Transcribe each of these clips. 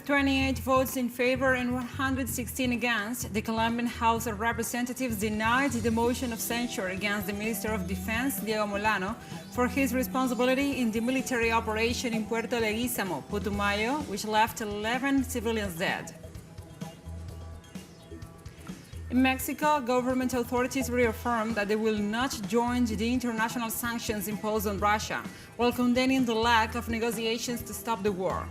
With 28 votes in favor and 116 against, the Colombian House of Representatives denied the motion of censure against the Minister of Defense, Diego Molano, for his responsibility in the military operation in Puerto Leguízamo, Putumayo, which left 11 civilians dead. In Mexico, government authorities reaffirmed that they will not join the international sanctions imposed on Russia, while condemning the lack of negotiations to stop the war.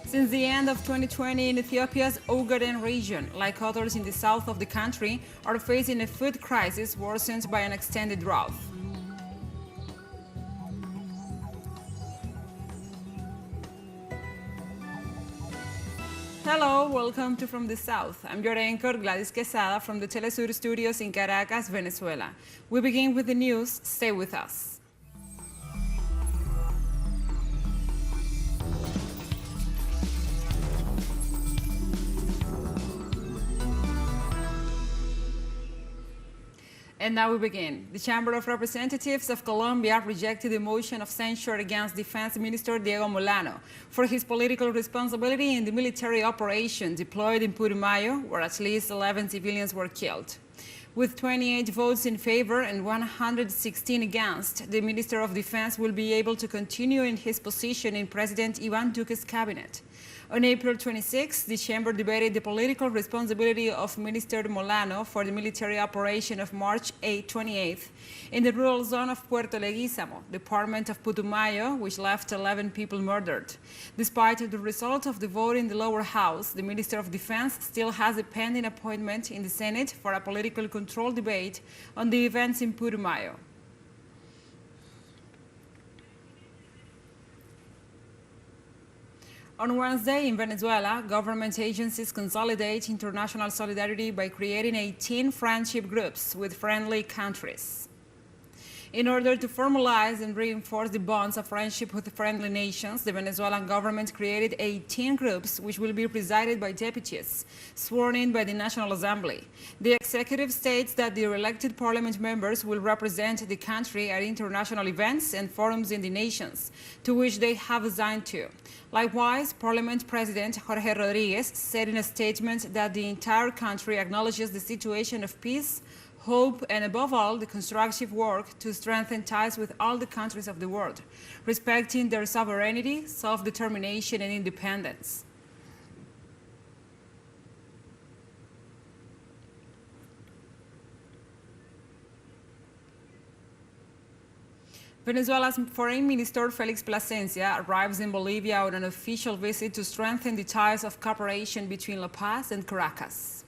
Since the end of 2020 in Ethiopia's Ogaden region, like others in the south of the country, are facing a food crisis worsened by an extended drought. Hello, welcome to From the South. I'm your anchor, Gladys Quesada, from the teleSUR studios in Caracas, Venezuela. We begin with the news. Stay with us. And now we begin. The Chamber of Representatives of Colombia rejected the motion of censure against Defense Minister Diego Molano for his political responsibility in the military operation deployed in Putumayo, where at least 11 civilians were killed. With 28 votes in favor and 116 against, the Minister of Defense will be able to continue in his position in President Iván Duque's cabinet. On April 26, the chamber debated the political responsibility of Minister Molano for the military operation of March 28 in the rural zone of Puerto Leguízamo, department of Putumayo, which left 11 people murdered. Despite the result of the vote in the lower house, the Minister of Defense still has a pending appointment in the Senate for a political control debate on the events in Putumayo. On Wednesday, in Venezuela, government agencies consolidate international solidarity by creating 18 friendship groups with friendly countries. In order to formalize and reinforce the bonds of friendship with friendly nations, the Venezuelan government created 18 groups which will be presided by deputies, sworn in by the National Assembly. The executive states that the elected parliament members will represent the country at international events and forums in the nations, to which they have assigned to. Likewise, Parliament President Jorge Rodriguez said in a statement that the entire country acknowledges the situation of peace, hope, and above all, the constructive work to strengthen ties with all the countries of the world, respecting their sovereignty, self-determination, and independence. Venezuela's Foreign Minister Felix Plasencia arrives in Bolivia on an official visit to strengthen the ties of cooperation between La Paz and Caracas.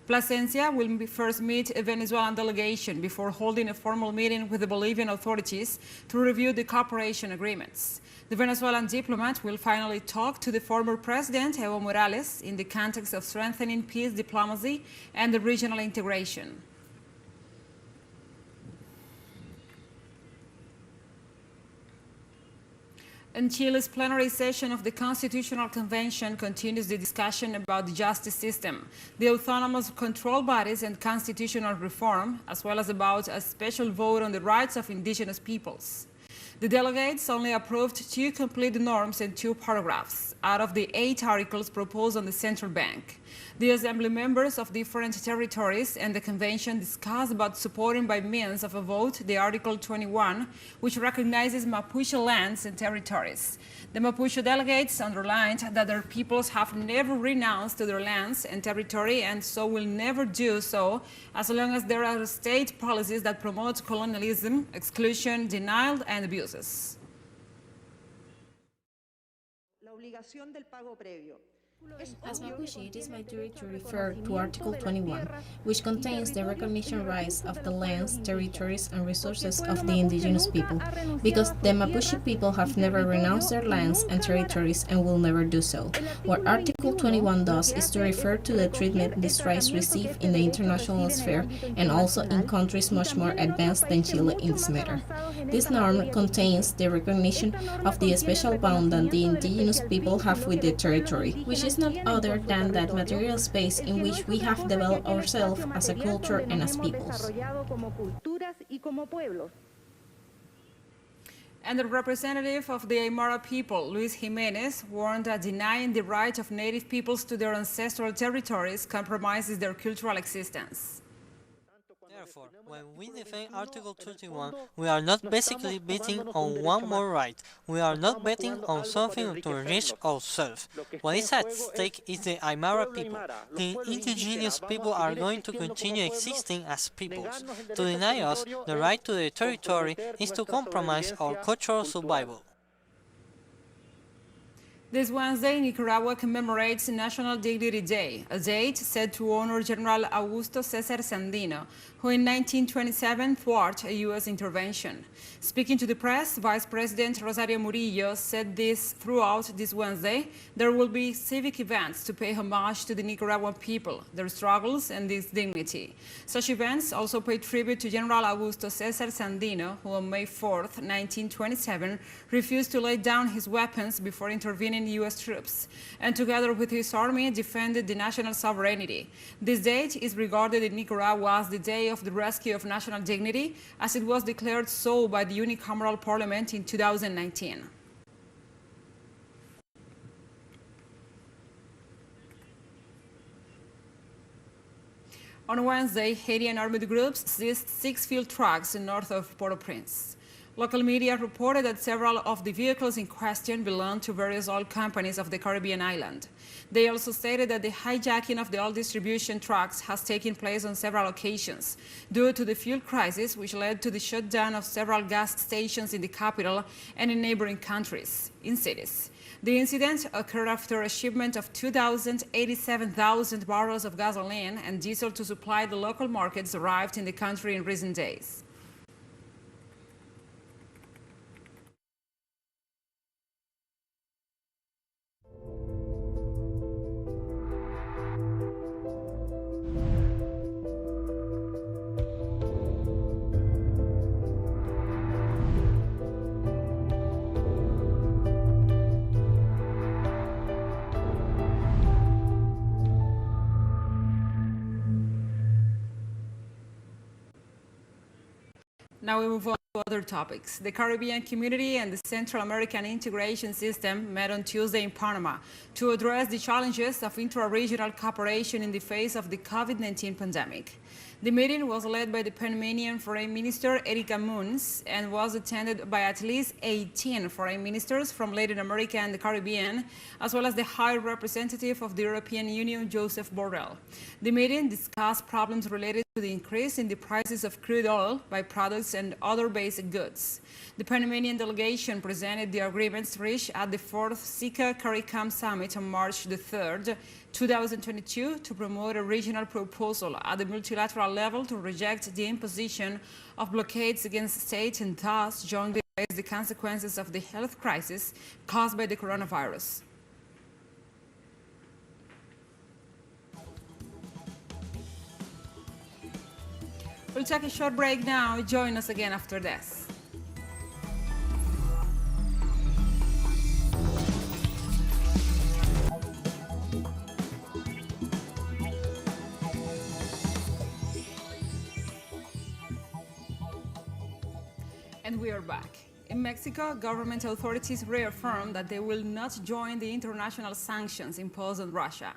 Plasencia will first meet a Venezuelan delegation before holding a formal meeting with the Bolivian authorities to review the cooperation agreements. The Venezuelan diplomat will finally talk to the former president, Evo Morales, in the context of strengthening peace diplomacy and the regional integration. In Chile's plenary session of the Constitutional Convention continues the discussion about the justice system, the autonomous control bodies and constitutional reform, as well as about a special vote on the rights of indigenous peoples. The delegates only approved 2 complete norms and 2 paragraphs out of the 8 articles proposed on the central bank. The Assembly members of different territories and the Convention discussed about supporting by means of a vote the Article 21, which recognizes Mapuche lands and territories. The Mapuche delegates underlined that their peoples have never renounced their lands and territory and so will never do so as long as there are state policies that promote colonialism, exclusion, denial, and abuses. As Mapuche, it is my duty to refer to Article 21, which contains the recognition rights of the lands, territories, and resources of the indigenous people, because the Mapuche people have never renounced their lands and territories and will never do so. What Article 21 does is to refer to the treatment these rights receive in the international sphere and also in countries much more advanced than Chile in this matter. This norm contains the recognition of the special bond that the indigenous people have with the territory, which is not other than that material space in which we have developed ourselves as a culture and as peoples. And the representative of the Aymara people, Luis Jimenez, warned that denying the right of native peoples to their ancestral territories compromises their cultural existence. Therefore, when we defend Article 21, we are not basically betting on one more right. We are not betting on something to enrich ourselves. What is at stake is the Aymara people. The indigenous people are going to continue existing as peoples. To deny us the right to the territory is to compromise our cultural survival. This Wednesday, Nicaragua commemorates National Dignity Day, a date set to honor General Augusto César Sandino, who in 1927 thwarted a U.S. intervention. Speaking to the press, Vice President Rosario Murillo said this throughout this Wednesday, there will be civic events to pay homage to the Nicaraguan people, their struggles, and this dignity. Such events also pay tribute to General Augusto César Sandino, who on May 4, 1927, refused to lay down his weapons before intervening U.S. troops, and together with his army defended the national sovereignty. This date is regarded in Nicaragua as the day of the rescue of national dignity, as it was declared so by the unicameral parliament in 2019. On Wednesday, Haitian armed groups seized 6 fuel trucks north of Port-au-Prince. Local media reported that several of the vehicles in question belong to various oil companies of the Caribbean island. They also stated that the hijacking of the oil distribution trucks has taken place on several occasions due to the fuel crisis, which led to the shutdown of several gas stations in the capital and in neighboring countries, in cities. The incident occurred after a shipment of 87,000 barrels of gasoline and diesel to supply the local markets arrived in the country in recent days. Now we move on to other topics. The Caribbean Community and the Central American Integration System met on Tuesday in Panama to address the challenges of intra-regional cooperation in the face of the COVID-19 pandemic. The meeting was led by the Panamanian Foreign Minister Erika Moons and was attended by at least 18 foreign ministers from Latin America and the Caribbean, as well as the High Representative of the European Union, Joseph Borrell. The meeting discussed problems related to the increase in the prices of crude oil, byproducts, and other basic goods. The Panamanian delegation presented the agreements reached at the 4th SICA CARICOM Summit on March the 3rd, 2022, to promote a regional proposal at the multilateral level to reject the imposition of blockades against states and thus jointly face the consequences of the health crisis caused by the coronavirus. We'll take a short break now. Join us again after this. And we are back. In Mexico, government authorities reaffirmed that they will not join the international sanctions imposed on Russia.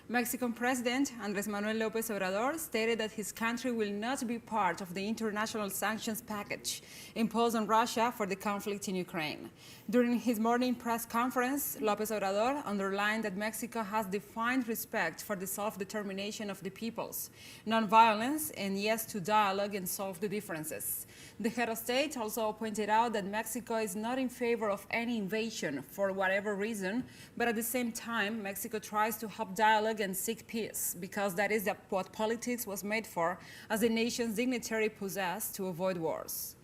Mexican President Andrés Manuel López Obrador stated that his country will not be part of the international sanctions package imposed on Russia for the conflict in Ukraine. During his morning press conference, López Obrador underlined that Mexico has defined respect for the self-determination of the peoples, nonviolence, and yes to dialogue and solve the differences. The head of state also pointed out that Mexico is not in favor of any invasion for whatever reason, but at the same time, Mexico tries to help dialogue and seek peace, because that is what politics was made for, as the nation's dignitary possessed to avoid wars.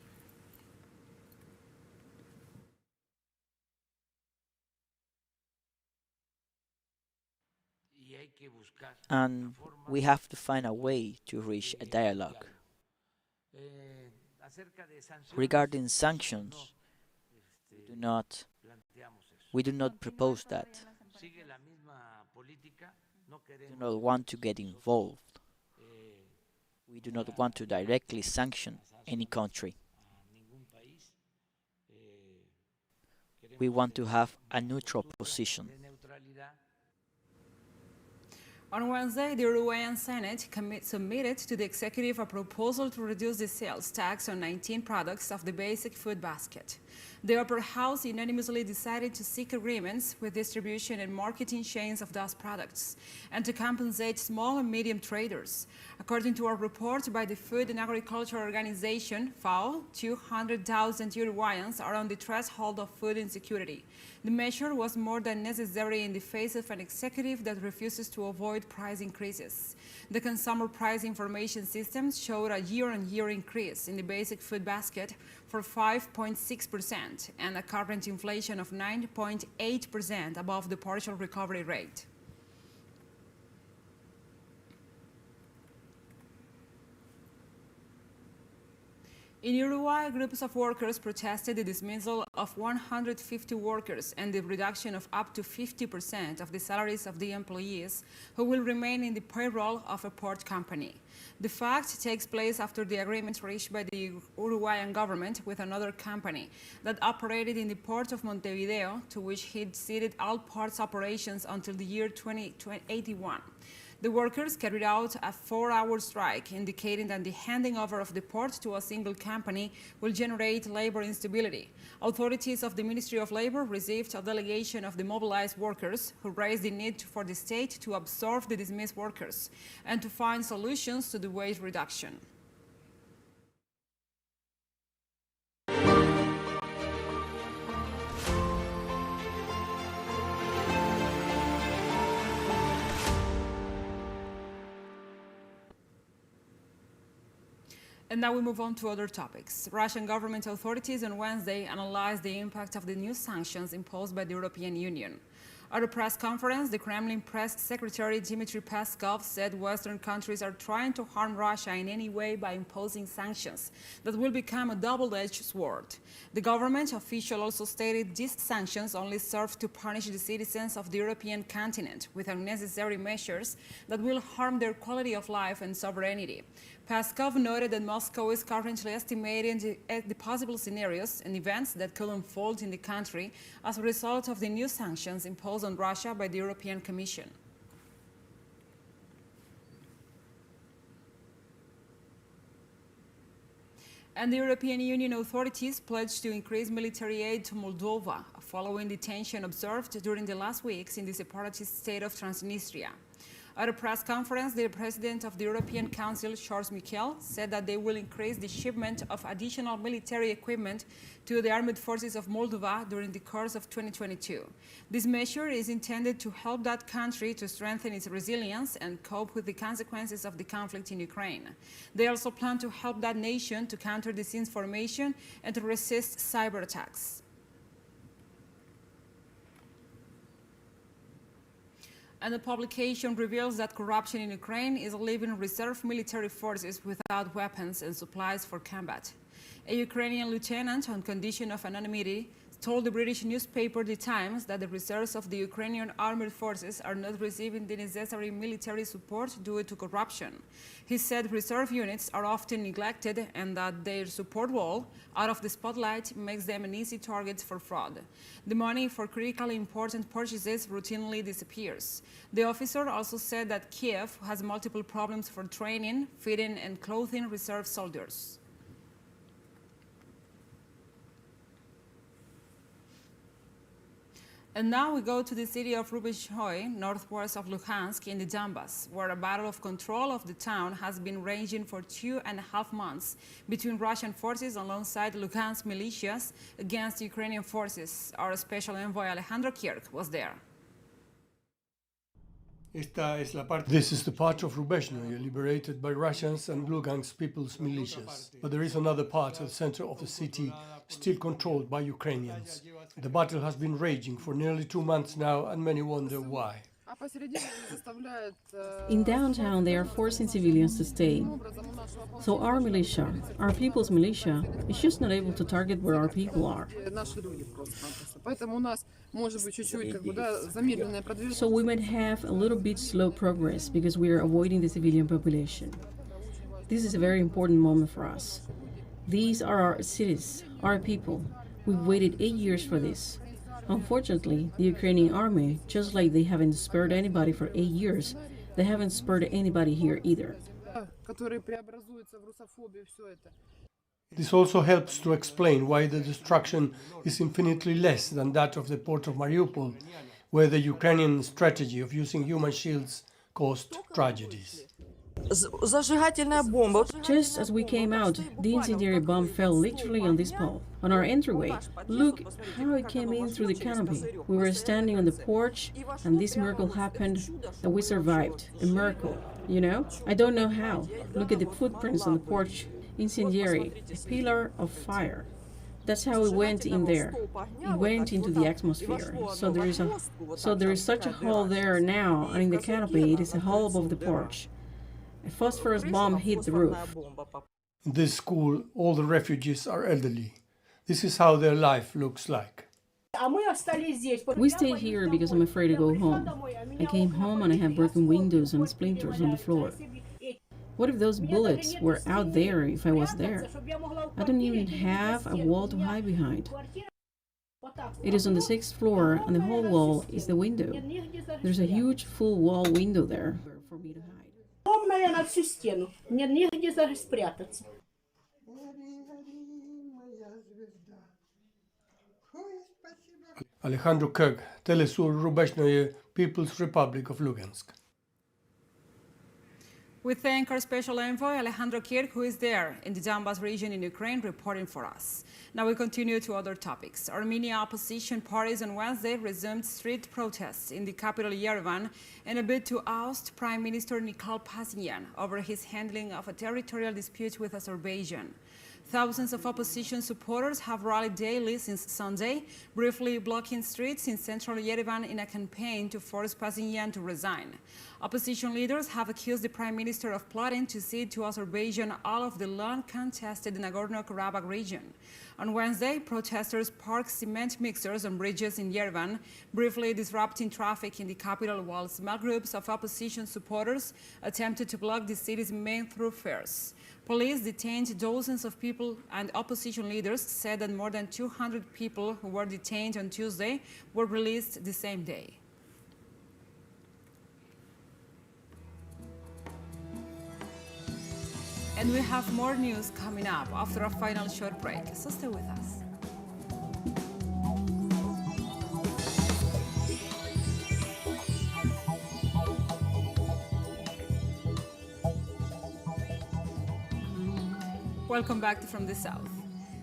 And we have to find a way to reach a dialogue. Regarding sanctions, we do not propose that. We do not want to get involved. We do not want to directly sanction any country. We want to have a neutral position. On Wednesday, the Uruguayan Senate submitted to the executive a proposal to reduce the sales tax on 19 products of the basic food basket. The upper house unanimously decided to seek agreements with distribution and marketing chains of those products and to compensate small and medium traders. According to a report by the Food and Agriculture Organization, FAO, 200,000 Uruguayans are on the threshold of food insecurity. The measure was more than necessary in the face of an executive that refuses to avoid price increases. The Consumer Price Information System showed a year-on-year increase in the basic food basket for 5.6% and a current inflation of 9.8% above the partial recovery rate. In Uruguay, groups of workers protested the dismissal of 150 workers and the reduction of up to 50% of the salaries of the employees who will remain in the payroll of a port company. The fact takes place after the agreement reached by the Uruguayan government with another company that operated in the port of Montevideo, to which he'd ceded all ports operations until the year 2081. The workers carried out a 4-hour strike, indicating that the handing over of the port to a single company will generate labor instability. Authorities of the Ministry of Labor received a delegation of the mobilized workers who raised the need for the state to absorb the dismissed workers and to find solutions to the wage reduction. And now we move on to other topics. Russian government authorities on Wednesday analyzed the impact of the new sanctions imposed by the European Union. At a press conference, the Kremlin press secretary Dmitry Peskov said Western countries are trying to harm Russia in any way by imposing sanctions that will become a double-edged sword. The government official also stated these sanctions only serve to punish the citizens of the European continent with unnecessary measures that will harm their quality of life and sovereignty. Peskov noted that Moscow is currently estimating the possible scenarios and events that could unfold in the country as a result of the new sanctions imposed on Russia by the European Commission. And the European Union authorities pledged to increase military aid to Moldova following the tension observed during the last weeks in the separatist state of Transnistria. At a press conference, the president of the European Council, Charles Michel, said that they will increase the shipment of additional military equipment to the armed forces of Moldova during the course of 2022. This measure is intended to help that country to strengthen its resilience and cope with the consequences of the conflict in Ukraine. They also plan to help that nation to counter disinformation and to resist cyber attacks. And the publication reveals that corruption in Ukraine is leaving reserve military forces without weapons and supplies for combat. A Ukrainian lieutenant, on condition of anonymity, told the British newspaper The Times that the reserves of the Ukrainian armed forces are not receiving the necessary military support due to corruption. He said reserve units are often neglected and that their support wall, out of the spotlight, makes them an easy target for fraud. The money for critically important purchases routinely disappears. The officer also said that Kiev has multiple problems for training, feeding, and clothing reserve soldiers. And now we go to the city of Rubezhoi, northwest of Luhansk in the Donbas, where a battle of control of the town has been raging for 2.5 months between Russian forces alongside Luhansk militias against Ukrainian forces. Our special envoy Alejandro Kirk was there. This is the part of Rubezhnoye liberated by Russians and Lugansk people's militias. But there is another part at the center of the city still controlled by Ukrainians. The battle has been raging for nearly 2 months now, and many wonder why. In downtown, they are forcing civilians to stay. So our militia, our people's militia, is just not able to target where our people are. So we might have a little bit slow progress because we are avoiding the civilian population. This is a very important moment for us. These are our cities, our people. We've waited 8 years for this. Unfortunately, the Ukrainian army, just like they haven't spared anybody for 8 years, they haven't spared anybody here either. This also helps to explain why the destruction is infinitely less than that of the port of Mariupol, where the Ukrainian strategy of using human shields caused tragedies. Just as we came out, the incendiary bomb fell literally on this pole, on our entryway. Look how it came in through the canopy. We were standing on the porch, and this miracle happened that we survived. A miracle, you know? I don't know how. Look at the footprints on the porch. Incendiary, a pillar of fire. That's how it went in there. It went into the atmosphere. So there is such a hole there now, and in the canopy it is a hole above the porch. A phosphorus bomb hit the roof. In this school, all the refugees are elderly. This is how their life looks like. We stayed here because I'm afraid to go home. I came home and I have broken windows and splinters on the floor. What if those bullets were out there if I was there? I don't even have a wall to hide behind. It is on the 6th floor and the whole wall is the window. There's a huge full wall window there for me to hide. Alejandro Kirk, teleSUR Rubezhnoye, People's Republic of Lugansk. We thank our special envoy, Alejandro Kirk, who is there in the Donbas region in Ukraine, reporting for us. Now we continue to other topics. Armenian opposition parties on Wednesday resumed street protests in the capital Yerevan in a bid to oust Prime Minister Nikol Pashinyan over his handling of a territorial dispute with Azerbaijan. Thousands of opposition supporters have rallied daily since Sunday, briefly blocking streets in central Yerevan in a campaign to force Pashinyan to resign. Opposition leaders have accused the prime minister of plotting to cede to Azerbaijan all of the long-contested Nagorno-Karabakh region. On Wednesday, protesters parked cement mixers on bridges in Yerevan, briefly disrupting traffic in the capital, while small groups of opposition supporters attempted to block the city's main thoroughfares. Police detained dozens of people, and opposition leaders said that more than 200 people who were detained on Tuesday were released the same day. And we have more news coming up after a final short break, so stay with us. Welcome back to From the South.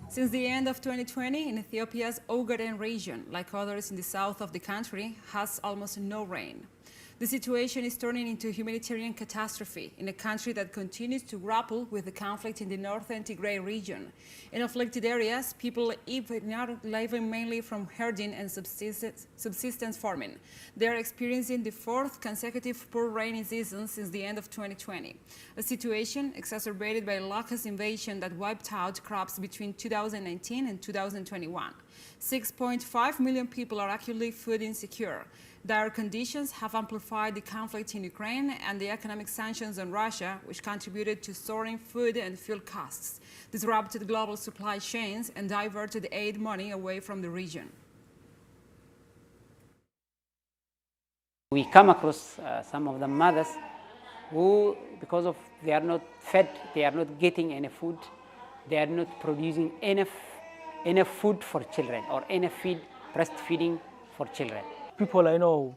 Since the end of 2020, in Ethiopia's Ogaden region, like others in the south of the country, has almost no rain. The situation is turning into a humanitarian catastrophe in a country that continues to grapple with the conflict in the northern Tigray region. In afflicted areas, people are living mainly from herding and subsistence farming. They are experiencing the fourth consecutive poor rainy season since the end of 2020, a situation exacerbated by a locust invasion that wiped out crops between 2019 and 2021. 6.5 million people are acutely food insecure. Dire conditions have amplified the conflict in Ukraine and the economic sanctions on Russia, which contributed to soaring food and fuel costs, disrupted global supply chains, and diverted aid money away from the region. We come across some of the mothers who, because of they are not fed, they are not getting any food, they are not producing enough food for children or enough breastfeeding for children. People I know,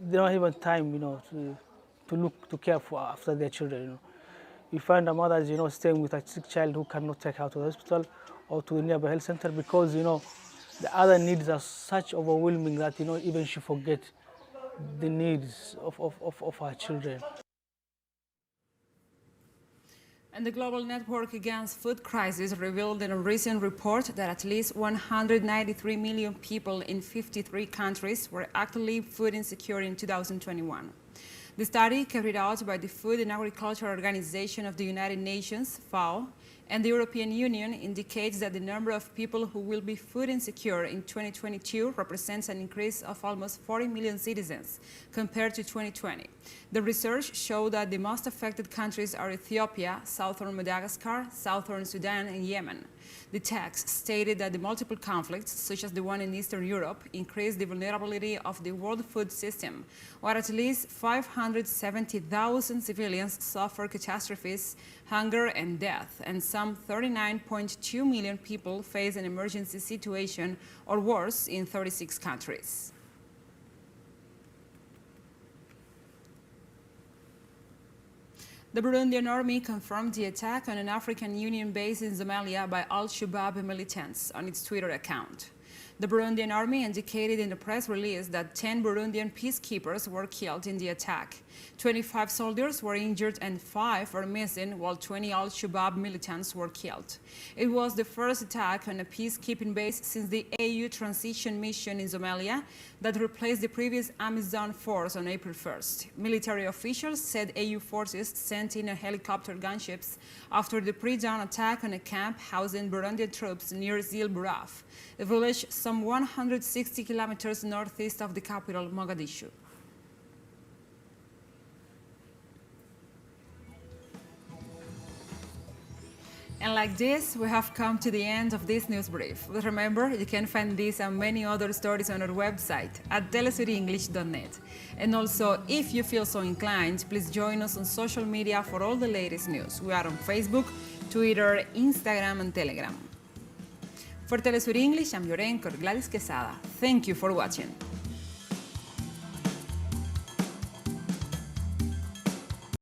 they don't have time, to care for after their children. You find a mother, staying with a sick child who cannot take her to the hospital or to the nearby health center because, the other needs are such overwhelming that, even she forgets the needs of her children. And the Global Network Against Food Crisis revealed in a recent report that at least 193 million people in 53 countries were actively food insecure in 2021. The study, carried out by the Food and Agriculture Organization of the United Nations, FAO, and the European Union, indicates that the number of people who will be food insecure in 2022 represents an increase of almost 40 million citizens compared to 2020. The research showed that the most affected countries are Ethiopia, southern Madagascar, southern Sudan, and Yemen. The text stated that the multiple conflicts, such as the one in Eastern Europe, increased the vulnerability of the world food system, while at least 570,000 civilians suffer catastrophes, hunger, and death, and some 39.2 million people face an emergency situation or worse in 36 countries. The Burundian army confirmed the attack on an African Union base in Somalia by al-Shabaab militants on its Twitter account. The Burundian army indicated in a press release that 10 Burundian peacekeepers were killed in the attack. 25 soldiers were injured and 5 are missing, while 20 al-Shabaab militants were killed. It was the first attack on a peacekeeping base since the AU transition mission in Somalia that replaced the previous Amazon force on April 1st. Military officials said AU forces sent in helicopter gunships after the pre-dawn attack on a camp housing Burundian troops near Zil Buraf, a village some 160 kilometers northeast of the capital, Mogadishu. And like this, we have come to the end of this news brief. But remember, you can find this and many other stories on our website at telesurenglish.net. And also, if you feel so inclined, please join us on social media for all the latest news. We are on Facebook, Twitter, Instagram, and Telegram. For TeleSUR English, I'm your anchor, Gladys Quesada. Thank you for watching.